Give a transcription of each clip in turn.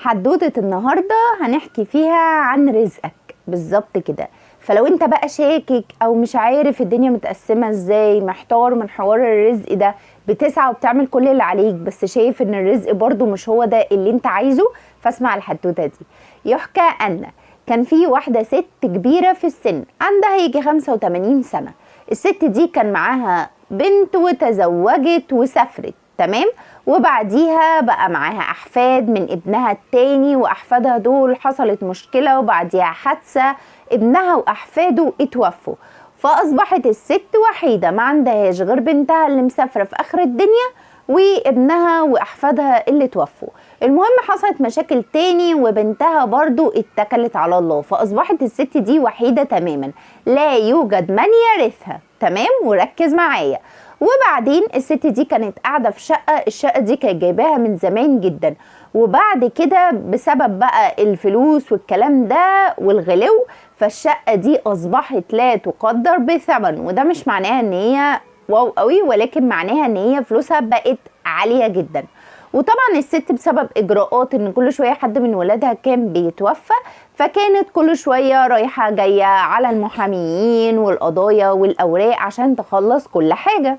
حدوتة النهاردة هنحكي فيها عن رزقك بالظبط كده. فلو انت بقى شاكك او مش عارف الدنيا متقسمة ازاي، محتار من حوار الرزق ده، بتسعى وبتعمل كل اللي عليك بس شايف ان الرزق برضو مش هو ده اللي انت عايزه، فاسمع الحدوتة دي. يحكى ان كان في واحدة ست كبيرة في السن، عندها يجي 85 سنة. الست دي كان معاها بنت وتزوجت وسافرت، تمام، وبعديها بقى معاها احفاد من ابنها التاني، واحفادها دول حصلت مشكلة وبعديها حادثة، ابنها واحفاده اتوفوا، فاصبحت الست وحيدة ما عندهاش غير بنتها اللي مسافرة في اخر الدنيا وابنها واحفادها اللي توفوا. المهم حصلت مشاكل تاني وبنتها برضو اتكلت على الله، فاصبحت الست دي وحيدة تماما، لا يوجد من يرثها. تمام، وركز معايا. وبعدين الست دي كانت قاعدة في شقة، الشقة دي كانت جايباها من زمان جدا، وبعد كده بسبب بقى الفلوس والكلام ده والغلو، فالشقة دي أصبحت لا تقدر بثمن. وده مش معناها ان هي واو قوي، ولكن معناها ان هي فلوسها بقت عالية جدا. وطبعا الست بسبب اجراءات ان كل شوية حد من ولادها كان بيتوفى، فكانت كل شوية رايحة جاية على المحاميين والقضايا والأوراق عشان تخلص كل حاجة.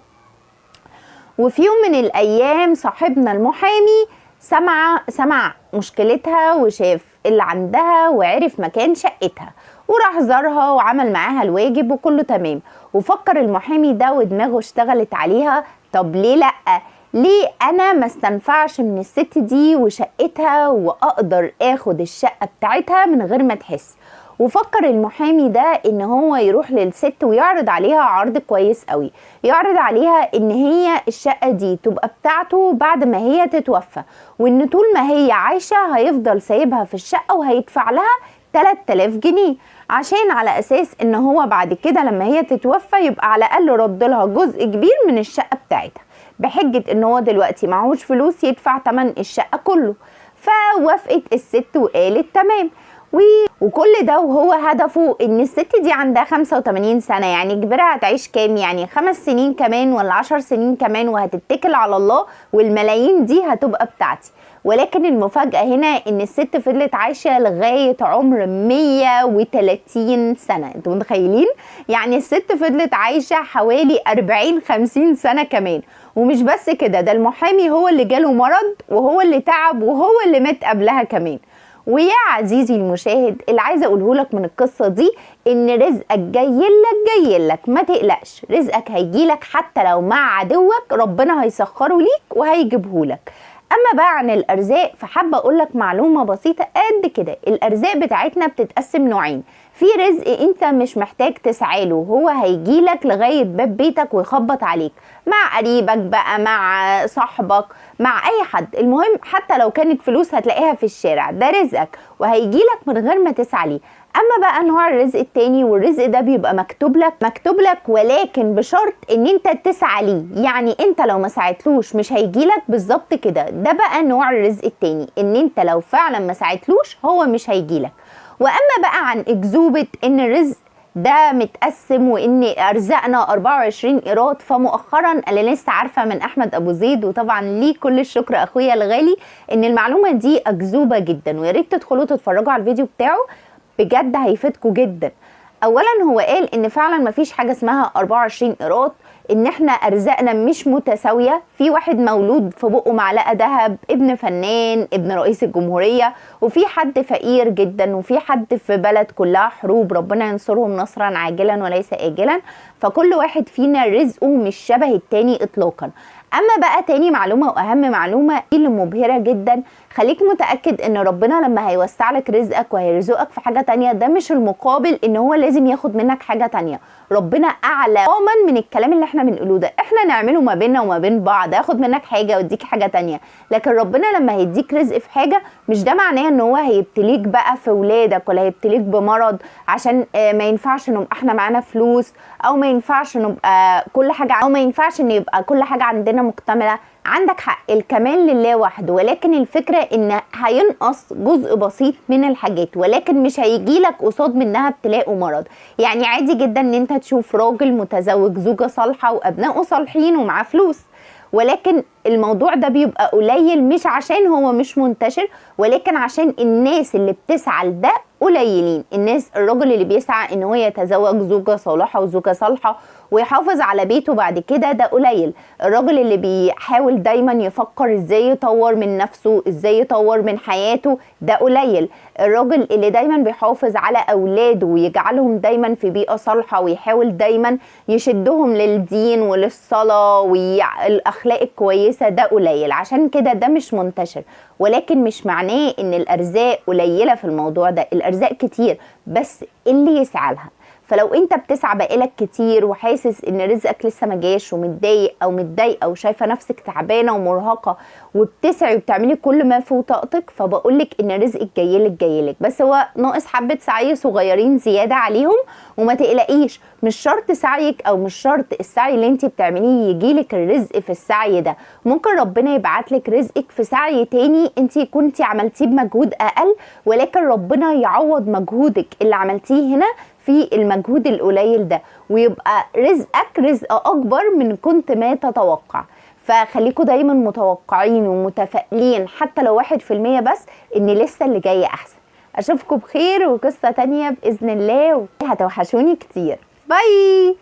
وفي يوم من الأيام صاحبنا المحامي سمع مشكلتها وشاف اللي عندها وعرف مكان شقتها، وراح زارها وعمل معاها الواجب وكله تمام. وفكر المحامي ده ودماغه اشتغلت عليها، طب ليه لأ؟ ليه أنا ما استنفعش من الست دي وشقتها وأقدر أخد الشقة بتاعتها من غير ما تحس؟ وفكر المحامي ده ان هو يروح للست ويعرض عليها عرض كويس قوي، يعرض عليها ان هي الشقة دي تبقى بتاعته بعد ما هي تتوفى، وان طول ما هي عايشة هيفضل سايبها في الشقة وهيدفع لها 3000 جنيه، عشان على اساس ان هو بعد كده لما هي تتوفى يبقى على الاقل رد لها جزء كبير من الشقة بتاعتها، بحجة ان هو دلوقتي معهوش فلوس يدفع تمن الشقة كله. فوافقت الست وقالت تمام. وكل ده وهو هدفه ان الست دي عندها 85 سنة، يعني كبيرة هتعيش كام؟ يعني 5 سنين كمان ولا 10 سنين كمان وهتتكل على الله، والملايين دي هتبقى بتاعتي. ولكن المفاجأة هنا ان الست فضلت عايشة لغاية عمر 130 سنة. انتوا متخيلين؟ يعني الست فضلت عايشة حوالي 40-50 سنة كمان. ومش بس كده، ده المحامي هو اللي جاله مرض وهو اللي تعب وهو اللي مات قبلها كمان. ويا عزيزي المشاهد، اللي عايزه اقوله لك من القصه دي ان رزقك جايلك، ما تقلقش، رزقك هيجيلك حتى لو مع عدوك، ربنا هيسخره ليك وهيجيبهولك. اما بقى عن الارزاق، فحابه اقول لك معلومه بسيطه قد كده. الارزاق بتاعتنا بتتقسم نوعين، في رزق انت مش محتاج تسعى له، هو هيجيلك لغايه باب بيتك ويخبط عليك، مع قريبك بقى، مع صاحبك، مع اي حد، المهم حتى لو كانت فلوس هتلاقيها في الشارع، ده رزقك وهيجيلك من غير ما تسعى ليه. اما بقى نوع الرزق التاني، والرزق ده بيبقى مكتوب لك ولكن بشرط ان انت تسعى ليه، يعني انت لو ما سعيتلوش مش هيجيلك بالظبط كده. ده بقى نوع الرزق التاني، ان انت لو فعلا ما سعيتلوش هو مش هيجيلك. واما بقى عن اكذوبة ان الرزق ده متقسم وان ارزقنا 24 قيراط، فمؤخرا انا لسه عارفه من احمد ابو زيد، وطبعا ليه كل الشكر اخويا الغالي، ان المعلومه دي اكذوبه جدا، ويا ريت تدخلوا تتفرجوا على الفيديو بتاعه بجد هيفيدكم جدا. اولا هو قال ان فعلا مفيش حاجه اسمها 24 قيراط، ان احنا ارزاقنا مش متساويه، في واحد مولود في بقه معلقه ذهب، ابن فنان، ابن رئيس الجمهوريه، وفي حد فقير جدا، وفي حد في بلد كلها حروب، ربنا ينصرهم نصرا عاجلا وليس آجلا. فكل واحد فينا رزقه مش شبه التاني اطلاقا. اما بقى تاني معلومه واهم معلومه اللي مبهره جدا، خليك متاكد ان ربنا لما هيوسع لك رزقك وهيرزقك في حاجه تانية، ده مش المقابل ان هو لازم ياخد منك حاجه تانية. ربنا اعلى من الكلام اللي احنا بنقوله ده، احنا نعمله ما بيننا وما بين بعض، اخد منك حاجه واديك حاجه تانية. لكن ربنا لما هيديك رزق في حاجه، مش ده معناه ان هو هيبتليك بقى في ولادك ولا هيبتليك بمرض عشان ما ينفعش نبقى احنا معانا فلوس، او ما ينفعش نبقى كل حاجه، او ما ينفعش ان يبقى كل حاجه عندنا مكتمله. عندك حق، الكمال لله وحده، ولكن الفكرة ان هينقص جزء بسيط من الحاجات، ولكن مش هيجيلك قصاد منها ابتلاء ومرض. يعني عادي جدا ان انت تشوف راجل متزوج زوجة صالحة وابنائه صالحين ومعاه فلوس، ولكن الموضوع ده بيبقى قليل مش عشان هو مش منتشر، ولكن عشان الناس اللي بتسعى لده قليلين. الراجل اللي بيسعى ان هو يتزوج زوجة صالحة وزوجة صالحة ويحافظ على بيته بعد كده، ده قليل. الراجل اللي بيحاول دايما يفكر ازاي يطور من نفسه، ازاي يطور من حياته، ده قليل. الراجل اللي دايما بيحافظ على اولاده ويجعلهم دايما في بيئة صالحة ويحاول دايما يشدهم للدين وللصلاة والاخلاق الكويسة، ده قليل. عشان كده ده مش منتشر، ولكن مش معناه ان الارزاق قليلة في الموضوع ده. الارزاق كتير، بس اللي يسعى لها. فلو انت بتسعى بقالك كتير وحاسس ان رزقك لسه ما جاش ومتضايق او متضايقه وشايفه نفسك تعبانه ومرهقه وبتسعي وبتعملي كل ما في طاقتك، فبقولك ان رزقك جايلك، بس هو ناقص حبه سعي صغيرين زياده عليهم. وما تقلقيش، مش شرط سعيك او مش شرط السعي اللي انت بتعمليه يجيلك الرزق في السعي ده. ممكن ربنا يبعتلك رزقك في سعي تاني انت كنتي عملتيه بمجهود اقل، ولكن ربنا يعوض مجهودك اللي عملتيه هنا في المجهود القليل ده، ويبقى رزقك رزق اكبر من كنت ما تتوقع. فخليكوا دايما متوقعين ومتفائلين حتى لو 1% بس، ان لسه اللي جاي احسن. اشوفكم بخير وقصة تانية باذن الله، هتوحشوني كتير. باي.